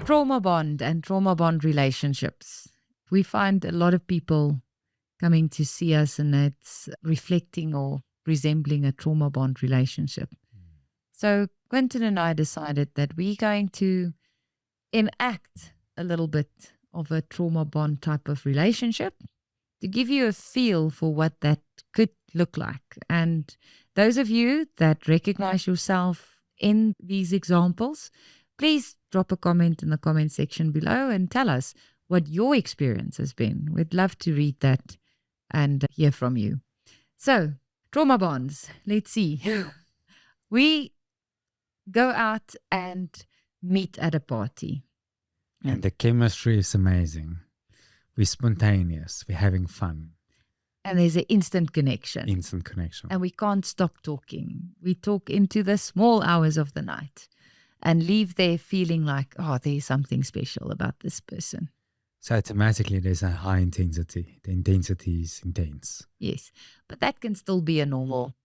Trauma bond and trauma bond relationships. We find a lot of people coming to see us and it's reflecting or resembling a trauma bond relationship. So Quinton and I decided that we're going to enact a little bit of a trauma bond type of relationship to give you a feel for what that could look like. And those of you that recognize yourself in these examples, please drop a comment in the comment section below and tell us what your experience has been. We'd love to read that and hear from you. So, trauma bonds. Let's see. We go out and meet at a party. And the chemistry is amazing. We're spontaneous. We're having fun. And there's an instant connection. Instant connection. And we can't stop talking. We talk into the small hours of the night and leave there feeling like, oh, there's something special about this person. So automatically there's a high intensity. The intensity is intense. Yes. But that can still be a normal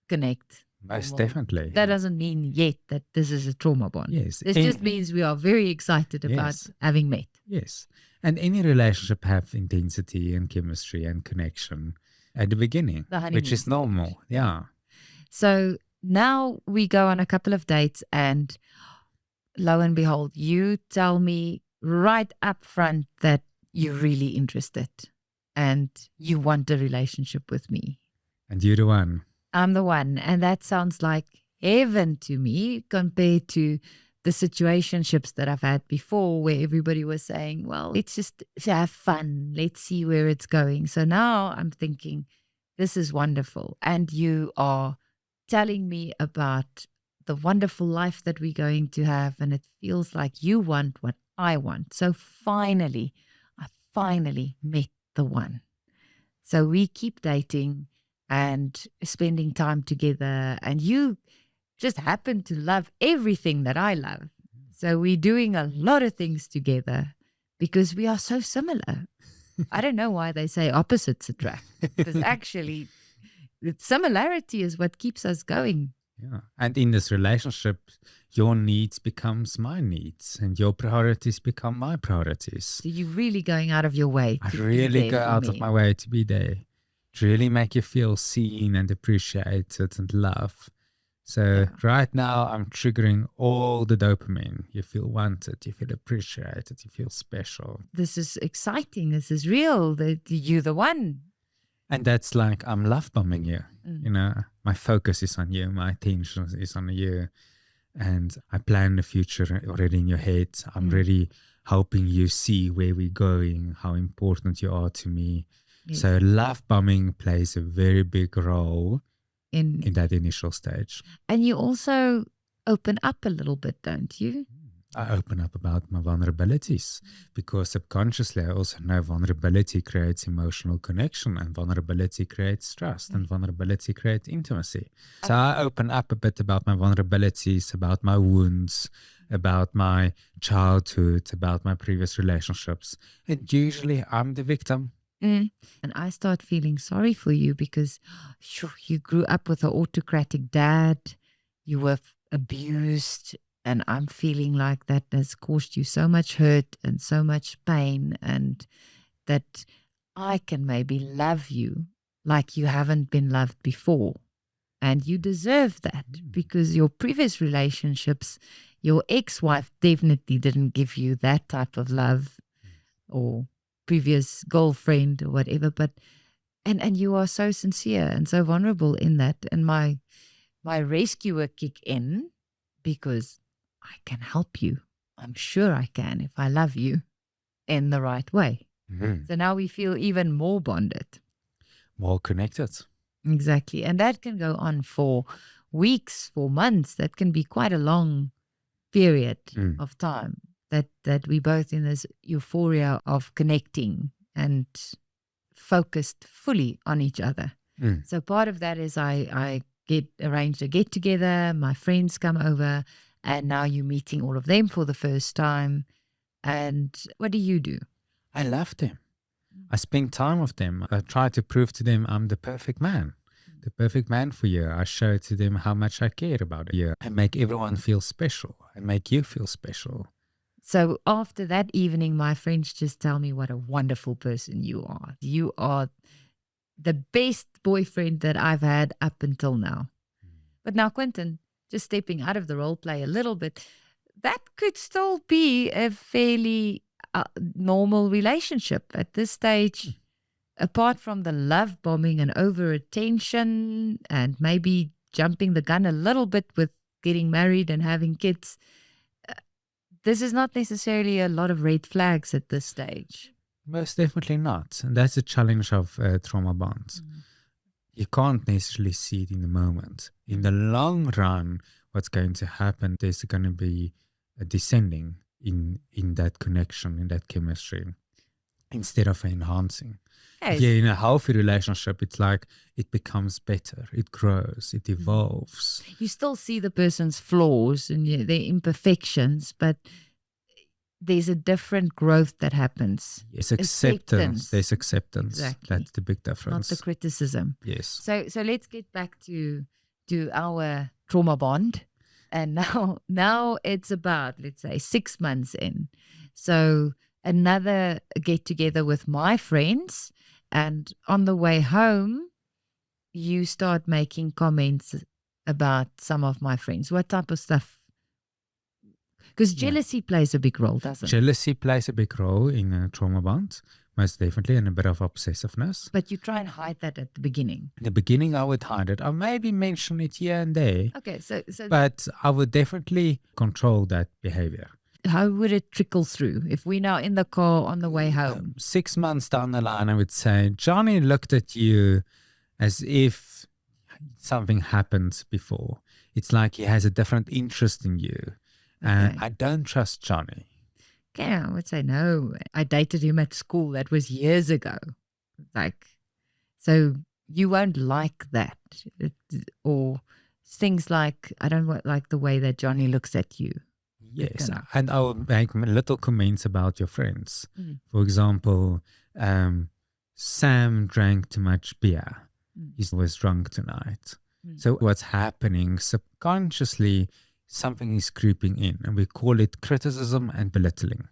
connect. Most definitely. That doesn't mean yet that this is a trauma bond. Yes. This just means we are very excited about having met. Yes. And any relationship have intensity and chemistry and connection at the beginning, which is normal. Yeah. So now we go on a couple of dates and lo and behold, you tell me right up front that you're really interested and you want a relationship with me. And you're the one. I'm the one. And that sounds like heaven to me compared to the situationships that I've had before where everybody was saying, well, let's just have fun. Let's see where it's going. So now I'm thinking, this is wonderful. And you are telling me about the wonderful life that we're going to have. And it feels like you want what I want. So I finally met the one. So we keep dating and spending time together. And you just happen to love everything that I love. So we're doing a lot of things together because we are so similar. I don't know why they say opposites attract, because actually the similarity is what keeps us going. Yeah. And in this relationship, your needs becomes my needs and your priorities become my priorities. So you're really going out of your way to I really go out of my way to be there. To really make you feel seen and appreciated and loved. So right now I'm triggering all the dopamine. You feel wanted, you feel appreciated, you feel special. This is exciting. This is real. You're the one. And that's like I'm love bombing you. You know, my focus is on you. My attention is on you. And I plan the future already in your head. I'm really helping you see where we're going, how important you are to me. Yes. So love bombing plays a very big role in that initial stage. And you also open up a little bit, don't you? I open up about my vulnerabilities because subconsciously I also know vulnerability creates emotional connection and vulnerability creates trust and vulnerability creates intimacy. So I open up a bit about my vulnerabilities, about my wounds, about my childhood, about my previous relationships. And usually I'm the victim. And I start feeling sorry for you because you grew up with an autocratic dad, you were abused, and I'm feeling like that has caused you so much hurt and so much pain, and that I can maybe love you like you haven't been loved before. And you deserve that because your previous relationships, your ex-wife definitely didn't give you that type of love, or previous girlfriend or whatever, but and you are so sincere and so vulnerable in that, and my rescuer kick in because I can help you. I'm sure I can if I love you in the right way. So now we feel even more bonded, more connected. Exactly. And that can go on for weeks, for months. That can be quite a long period of time. That we both in this euphoria of connecting and focused fully on each other. So part of that is I arranged a get together, my friends come over, and now you're meeting all of them for the first time. And what do? I love them. I spend time with them. I try to prove to them I'm the perfect man. the perfect man for you. I show to them how much I care about you and make everyone feel special and make you feel special. So after that evening, my friends just tell me what a wonderful person you are. You are the best boyfriend that I've had up until now. But now, Quinton, just stepping out of the role play a little bit, that could still be a fairly normal relationship at this stage. Apart from the love bombing and over attention and maybe jumping the gun a little bit with getting married and having kids, this is not necessarily a lot of red flags at this stage. Most definitely not. And that's the challenge of trauma bonds. You can't necessarily see it in the moment. In the long run, what's going to happen, there's going to be a descending in that connection, in that chemistry, instead of enhancing. Yes. If you're in a healthy relationship, it's like it becomes better, it grows, it evolves. You still see the person's flaws and their imperfections, but there's a different growth that happens. Yes, acceptance. There's acceptance. Exactly. That's the big difference. Not the criticism. Yes. So let's get back to our trauma bond. And now it's about, let's say, 6 months in. So another get together with my friends, and on the way home, you start making comments about some of my friends. What type of stuff? Because jealousy plays a big role, doesn't it? Jealousy plays a big role in a trauma bond, most definitely, and a bit of obsessiveness. But you try and hide that at the beginning. In the beginning, I would hide it. I maybe mention it here and there. Okay, so But I would definitely control that behavior. How would it trickle through if we're now in the car on the way home? 6 months down the line, I would say, Johnny looked at you as if something happened before. It's like he has a different interest in you. And I don't trust Johnny. Okay, I would say no. I dated him at school. That was years ago. So you won't like that. Or things like, I don't like the way that Johnny looks at you. Yes, and I will make little comments about your friends. For example, Sam drank too much beer. He was drunk tonight. So what's happening subconsciously, something is creeping in, and we call it criticism and belittling.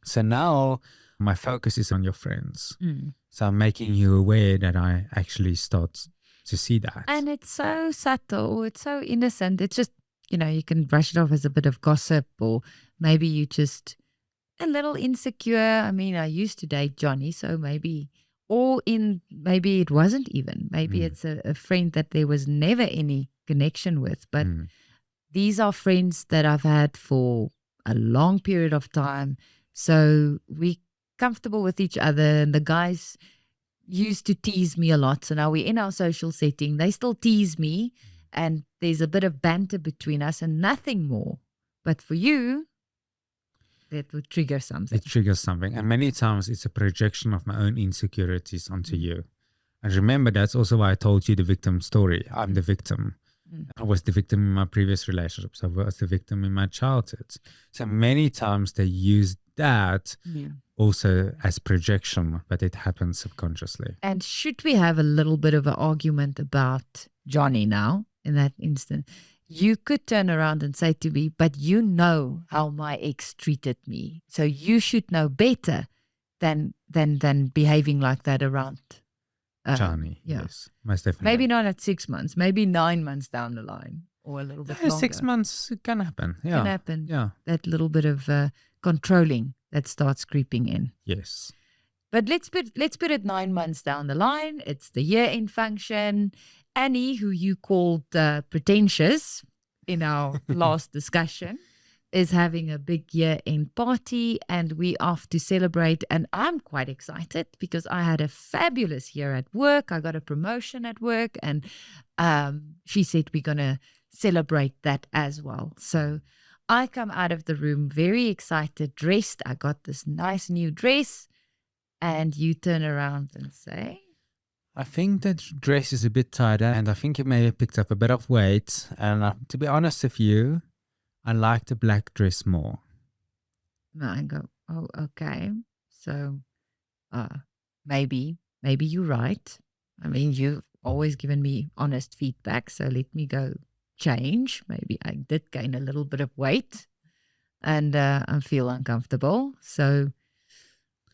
So now my focus is on your friends. So I'm making you aware that I actually start to see that. And it's so subtle. It's so innocent. It's just, you can brush it off as a bit of gossip, or maybe you just a little insecure. I mean, I used to date Johnny, so maybe it wasn't even. Maybe it's a friend that there was never any connection with. But these are friends that I've had for a long period of time. So we're comfortable with each other. And the guys used to tease me a lot. So now we're in our social setting. They still tease me. And there's a bit of banter between us and nothing more. But for you, that would trigger something. It triggers something. And many times it's a projection of my own insecurities onto you. And remember, that's also why I told you the victim story. I'm the victim. I was the victim in my previous relationships. I was the victim in my childhood. So many times they use that also as projection, but it happens subconsciously. And should we have a little bit of an argument about Johnny now, in that instant, you could turn around and say to me, but you know how my ex treated me. So you should know better than behaving like that around Johnny, yes, most definitely. Maybe not at 6 months, maybe 9 months down the line, or a little bit longer. 6 months, it can happen. Yeah. Can happen. Yeah. That little bit of controlling that starts creeping in. Yes. But let's put it 9 months down the line. It's the year-end function. Annie, who you called pretentious in our last discussion, is having a big year-end party, and we off to celebrate. And I'm quite excited because I had a fabulous year at work. I got a promotion at work, and she said we're going to celebrate that as well. So I come out of the room very excited, dressed. I got this nice new dress, and you turn around and say, I think that dress is a bit tighter, and I think you may have picked up a bit of weight. And to be honest with you, I like the black dress more. I go, oh, okay. So maybe you're right. I mean, always given me honest feedback. So let me go change. Maybe I did gain a little bit of weight and I feel uncomfortable. So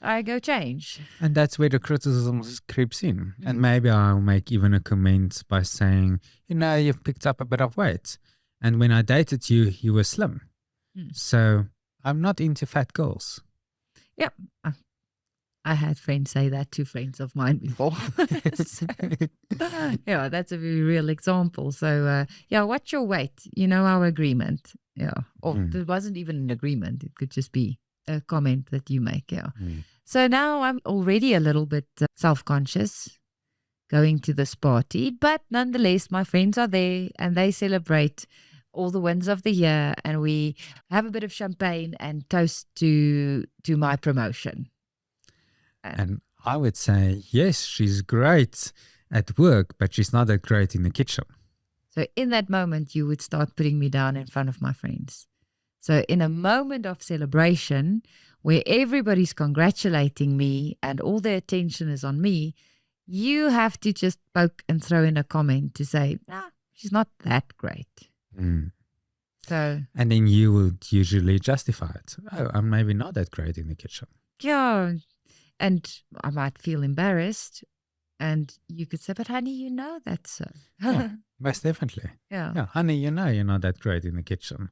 I go change. And that's where the criticism creeps in. And maybe I'll make even a comment by saying, you've picked up a bit of weight. And when I dated you, you were slim. So I'm not into fat girls. Yeah. I had friends say that to friends of mine before. So, yeah, that's a very real example. So, what's your weight? Our agreement. Yeah. Or there wasn't even an agreement. It could just be a comment that you make. Yeah. So now I'm already a little bit self-conscious going to this party, but nonetheless, my friends are there and they celebrate all the wins of the year, and we have a bit of champagne and toast to my promotion. And I would say, yes, she's great at work, but she's not that great in the kitchen. So in that moment, you would start putting me down in front of my friends. So in a moment of celebration where everybody's congratulating me and all the attention is on me, you have to just poke and throw in a comment to say, she's not that great. So, and then you would usually justify it. Oh, I'm maybe not that great in the kitchen. Yeah. And I might feel embarrassed. And you could say, but honey, that's so. Yeah, most definitely. Yeah. Honey, you're not that great in the kitchen.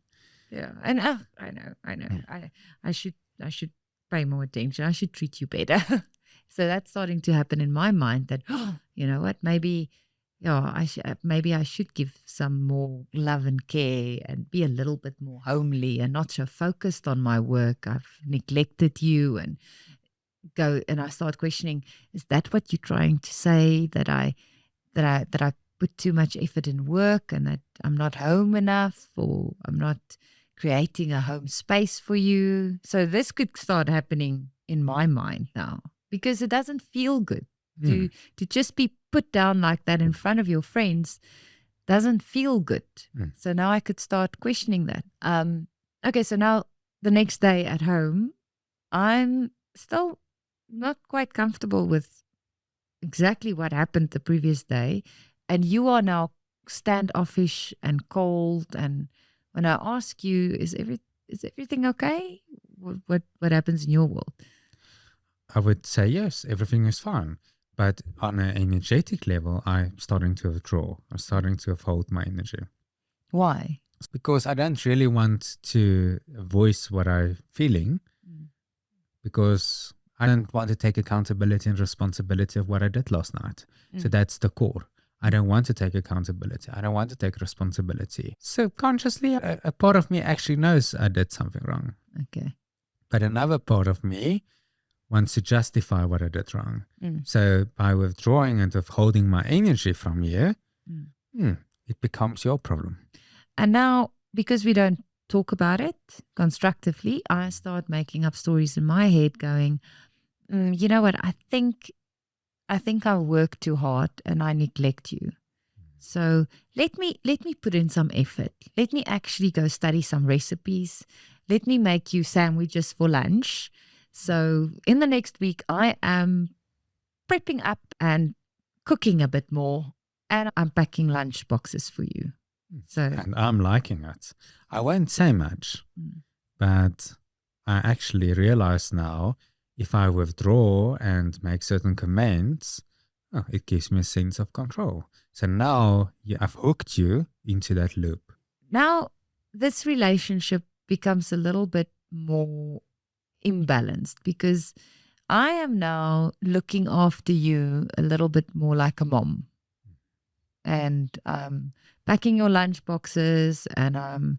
Yeah. And I know. I should pay more attention. I should treat you better. So that's starting to happen in my mind that, you know what, maybe I should give some more love and care and be a little bit more homely and not so focused on my work. I've neglected you, and I start questioning, is that what you're trying to say, that I put too much effort in work and that I'm not home enough, or I'm not creating a home space for you? So this could start happening in my mind now, because it doesn't feel good to just be put down like that in front of your friends. Doesn't feel good. So now I could start questioning that. Okay, so now the next day at home, I'm still not quite comfortable with exactly what happened the previous day. And you are now standoffish and cold. And when I ask you, is everything okay? What happens in your world? I would say yes, everything is fine. But on an energetic level, I'm starting to withdraw. I'm starting to withhold my energy. Why? It's because I don't really want to voice what I'm feeling, because I don't want to take accountability and responsibility of what I did last night. So that's the core. I don't want to take accountability. I don't want to take responsibility. Subconsciously, a part of me actually knows I did something wrong. Okay. But another part of me wants to justify what I did wrong. So by withdrawing and withholding my energy from you, it becomes your problem. And now, because we don't talk about it constructively, I start making up stories in my head going, you know what, I think I work too hard and I neglect you. So let me put in some effort. Let me actually go study some recipes. Let me make you sandwiches for lunch. So in the next week, I am prepping up and cooking a bit more, and I'm packing lunch boxes for you. And I'm liking it. I won't say much, but I actually realize now, if I withdraw and make certain comments, it gives me a sense of control. So now I've hooked you into that loop. Now this relationship becomes a little bit more imbalanced, because I am now looking after you a little bit more like a mom, and packing your lunch boxes, and I'm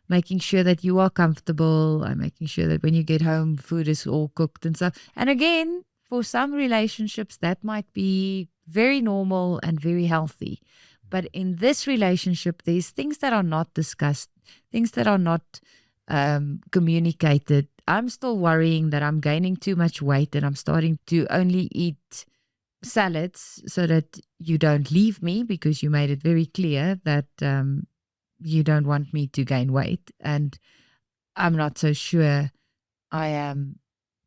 making sure that you are comfortable. I'm making sure that when you get home, food is all cooked and stuff. And again, for some relationships, that might be very normal and very healthy. But in this relationship, there's things that are not discussed, things that are not communicated. I'm still worrying that I'm gaining too much weight and I'm starting to only eat salads so that you don't leave me, because you made it very clear that you don't want me to gain weight. And I'm not so sure I am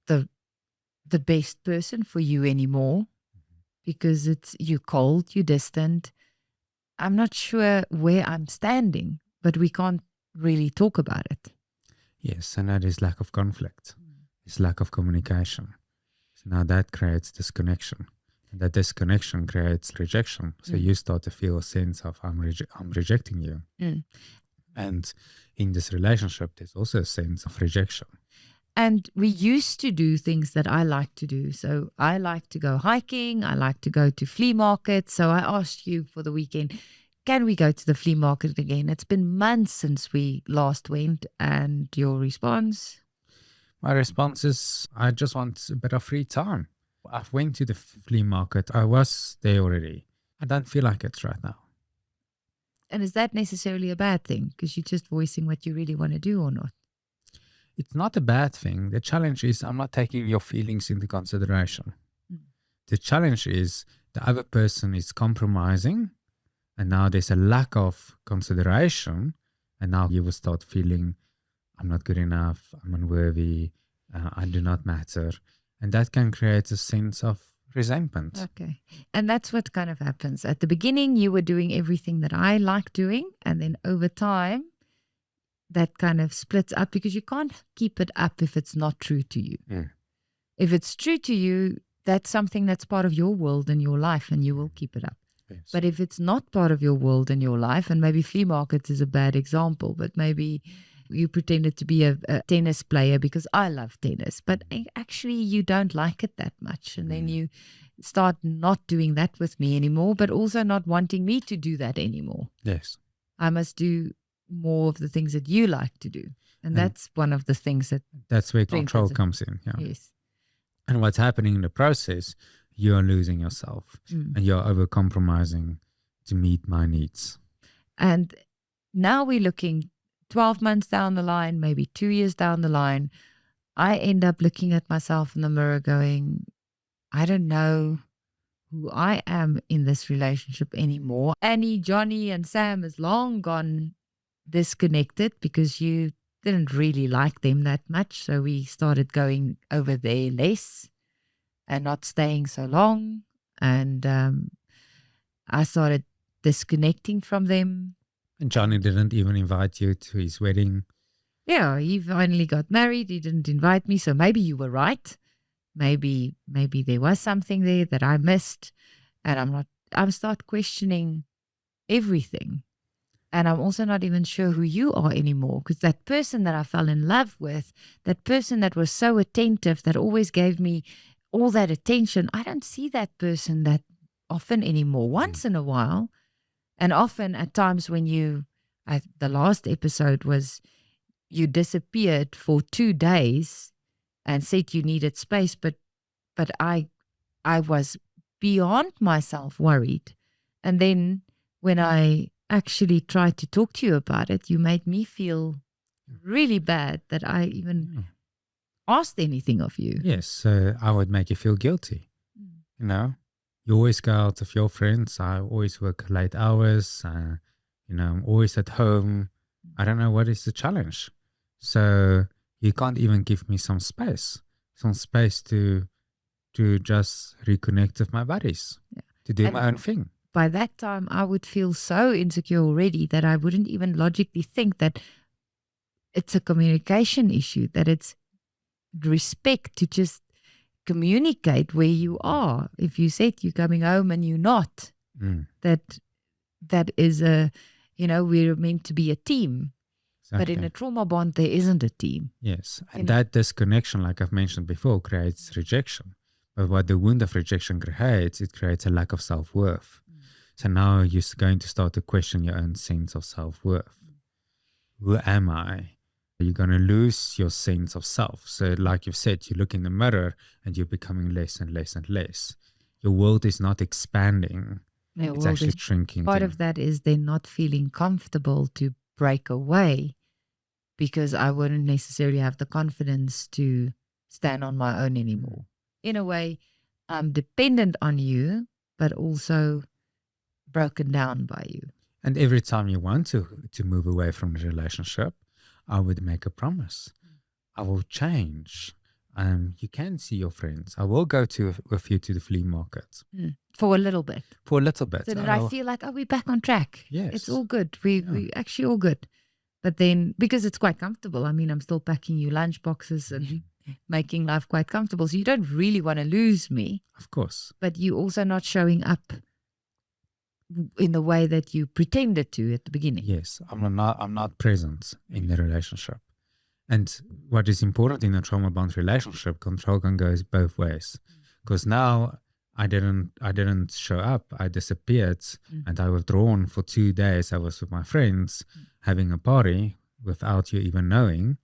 the best person for you anymore, because you're cold, you're distant. I'm not sure where I'm standing, but we can't really talk about it. Yes, and that is lack of conflict. It's lack of communication. So now that creates disconnection. And that disconnection creates rejection. So you start to feel a sense of I'm rejecting you. And in this relationship, there's also a sense of rejection. And we used to do things that I like to do. So I like to go hiking. I like to go to flea markets. So I asked you for the weekend, can we go to the flea market again? It's been months since we last went. And your response? My response is, I just want a bit of free time. I went to the flea market. I was there already. I don't feel like it right now. And is that necessarily a bad thing? Because you're just voicing what you really want to do or not? It's not a bad thing. The challenge is I'm not taking your feelings into consideration. The challenge is the other person is compromising, and now there's a lack of consideration, and now you will start feeling I'm not good enough, I'm unworthy, I do not matter. And that can create a sense of resentment. Okay. And that's what kind of happens. At the beginning, you were doing everything that I like doing, and then over time, that kind of splits up because you can't keep it up if it's not true to you. If it's true to you, that's something that's part of your world and your life, and you will keep it up. Yes. But if it's not part of your world and your life, and maybe flea markets is a bad example, but maybe you pretended to be a tennis player because I love tennis, but actually you don't like it that much. And then you start not doing that with me anymore, but also not wanting me to do that anymore. Yes. I must do more of the things that you like to do. And that's one of the things that's where control comes in. Yeah. Yes. And what's happening in the process, you're losing yourself and you're overcompromising to meet my needs. And now we're looking 12 months down the line, maybe 2 years down the line. I end up looking at myself in the mirror going, I don't know who I am in this relationship anymore. Annie, Johnny, and Sam is long gone disconnected because you didn't really like them that much. So we started going over there less and not staying so long. And I started disconnecting from them. And Johnny didn't even invite you to his wedding. Yeah, he finally got married. He didn't invite me. So maybe you were right. Maybe there was something there that I missed. And I'm start questioning everything. And I'm also not even sure who you are anymore, because that person that I fell in love with, that person that was so attentive, that always gave me all that attention, I don't see that person that often anymore. Once in a while, and often at times when the last episode was you disappeared for 2 days and said you needed space, but I was beyond myself worried. And then when I actually tried to talk to you about it, you made me feel really bad that I even asked anything of you. Yes, I would make you feel guilty. You know, you always go out with your friends. I always work late hours. I'm always at home. I don't know what is the challenge. So you can't even give me some space to just reconnect with my buddies, to do my own thing. By that time, I would feel so insecure already that I wouldn't even logically think that it's a communication issue, that it's respect to just communicate where you are. If you said you're coming home and you're not, that is we're meant to be a team. Exactly. But in a trauma bond, there isn't a team. Yes. And that disconnection, like I've mentioned before, creates rejection. But what the wound of rejection creates, it creates a lack of self-worth. So now you're going to start to question your own sense of self-worth. Who am I? You're going to lose your sense of self. So like you've said, you look in the mirror and you're becoming less and less and less. Your world is not expanding. It's actually shrinking. Part of that is they're not feeling comfortable to break away because I wouldn't necessarily have the confidence to stand on my own anymore. In a way, I'm dependent on you, but also broken down by you. And every time you want to move away from the relationship, I would make a promise. I will change. You can see your friends. I will go with you to the flea market For a little bit. for a little bit. So that I feel like, we're back on track. Yes. It's all good. We actually all good. But then, because it's quite comfortable, I mean, I'm still packing you lunch boxes and making life quite comfortable. So you don't really want to lose me. Of course. But you also not showing up in the way that you pretended to at the beginning. Yes, I'm not present in the relationship. And what is important in a trauma bond relationship, control can go both ways. Because now I didn't show up, I disappeared and I withdrawn for 2 days. I was with my friends having a party without you even knowing.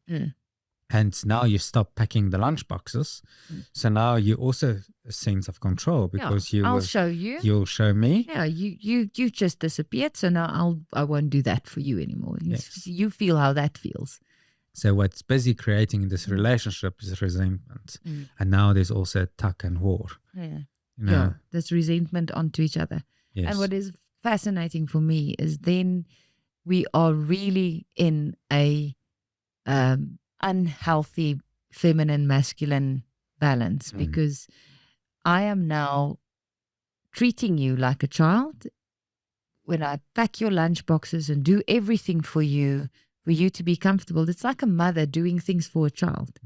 And now you stop packing the lunch boxes. So now you also a sense of control because I'll show you. You'll show me. Yeah, you just disappeared. So now I won't do that for you anymore. Yes. You feel how that feels. So what's busy creating in this relationship is resentment. And now there's also tug and war. Yeah, there's resentment onto each other. Yes. And what is fascinating for me is then we are really in a unhealthy feminine masculine balance because I am now treating you like a child when I pack your lunch boxes and do everything for you to be comfortable. It's like a mother doing things for a child.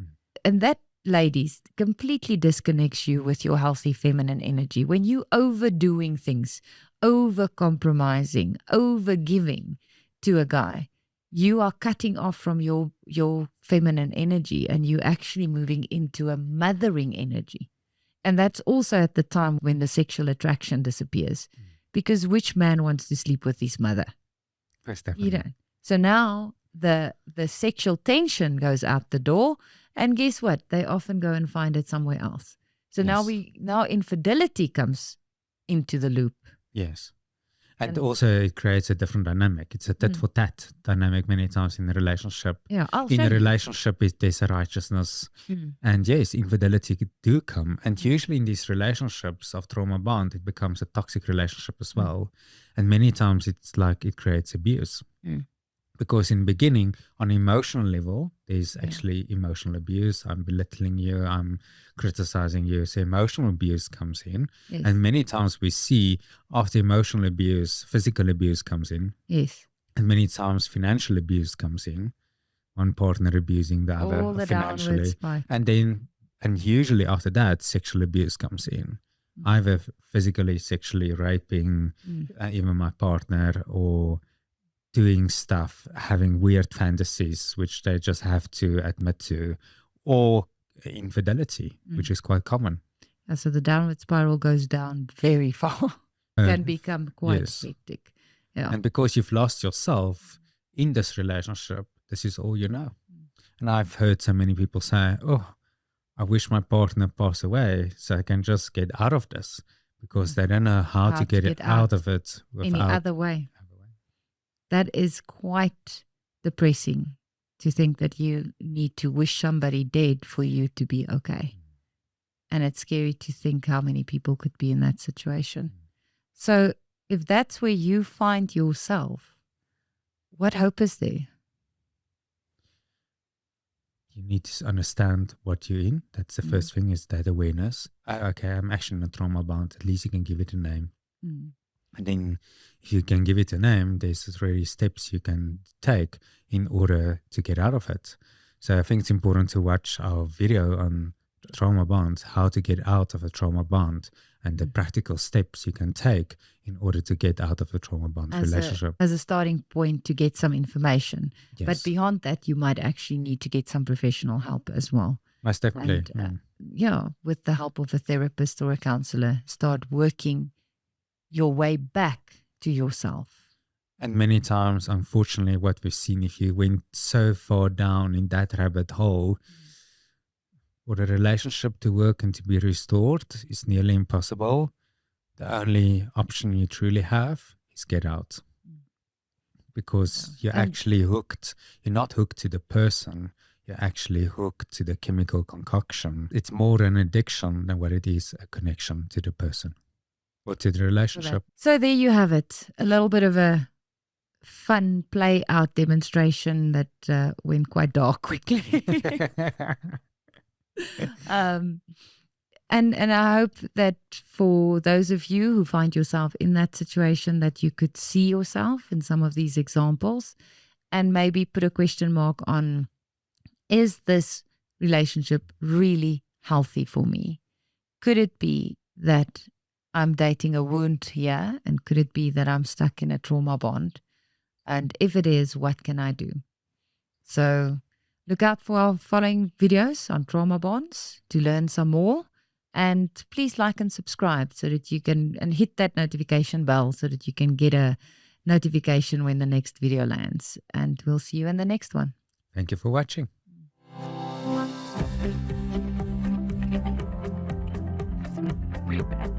And that, ladies, completely disconnects you with your healthy feminine energy. When you overdoing things, over-compromising, over-giving to a guy, you are cutting off from your feminine energy and you're actually moving into a mothering energy. And that's also at the time when the sexual attraction disappears. Because which man wants to sleep with his mother? You don't. So now the sexual tension goes out the door, and guess what? They often go and find it somewhere else. So now infidelity comes into the loop. Yes. And also it creates a different dynamic. It's a tit for tat dynamic many times in a relationship. Yeah, in a relationship, there's a righteousness. And yes, infidelity do come. And usually in these relationships of trauma bond, it becomes a toxic relationship as well. And many times it's like it creates abuse. Because in the beginning, on emotional level, there's actually emotional abuse. I'm belittling you. I'm criticizing you. So emotional abuse comes in. Yes. And many times we see after emotional abuse, physical abuse comes in. Yes. And many times financial abuse comes in. One partner abusing the other financially. And usually after that, sexual abuse comes in. Either physically, sexually raping even my partner, or doing stuff, having weird fantasies, which they just have to admit to, or infidelity, which is quite common. So the downward spiral goes down very far, can become quite hectic. Yeah. And because you've lost yourself in this relationship, this is all you know. And I've heard so many people say, oh, I wish my partner passed away so I can just get out of this, because they don't know how to get it out of it without any other way. That is quite depressing, to think that you need to wish somebody dead for you to be okay. And it's scary to think how many people could be in that situation. So if that's where you find yourself, what hope is there? You need to understand what you're in. That's the first thing, is that awareness. Okay, I'm actually in a trauma bond. At least you can give it a name. And then if you can give it a name, there's already steps you can take in order to get out of it. So I think it's important to watch our video on trauma bonds, how to get out of a trauma bond, and the practical steps you can take in order to get out of a trauma bond relationship. As a starting point to get some information. Yes. But beyond that, you might actually need to get some professional help as well. Most definitely. And, with the help of a therapist or a counselor, start working your way back to yourself. And many times, unfortunately, what we've seen, if you went so far down in that rabbit hole, for the relationship to work and to be restored is nearly impossible. The only option you truly have is get out. Because you're actually hooked. You're not hooked to the person. You're actually hooked to the chemical concoction. It's more an addiction than what it is a connection to the person or to the relationship. So there you have it. A little bit of a fun play out demonstration that went quite dark quickly. And I hope that for those of you who find yourself in that situation, that you could see yourself in some of these examples and maybe put a question mark on, is this relationship really healthy for me? Could it be that I'm dating a wound here? And could it be that I'm stuck in a trauma bond? And if it is, what can I do? So look out for our following videos on trauma bonds to learn some more. And please like and subscribe so that you can, and hit that notification bell so that you can get a notification when the next video lands. And we'll see you in the next one. Thank you for watching. Way back.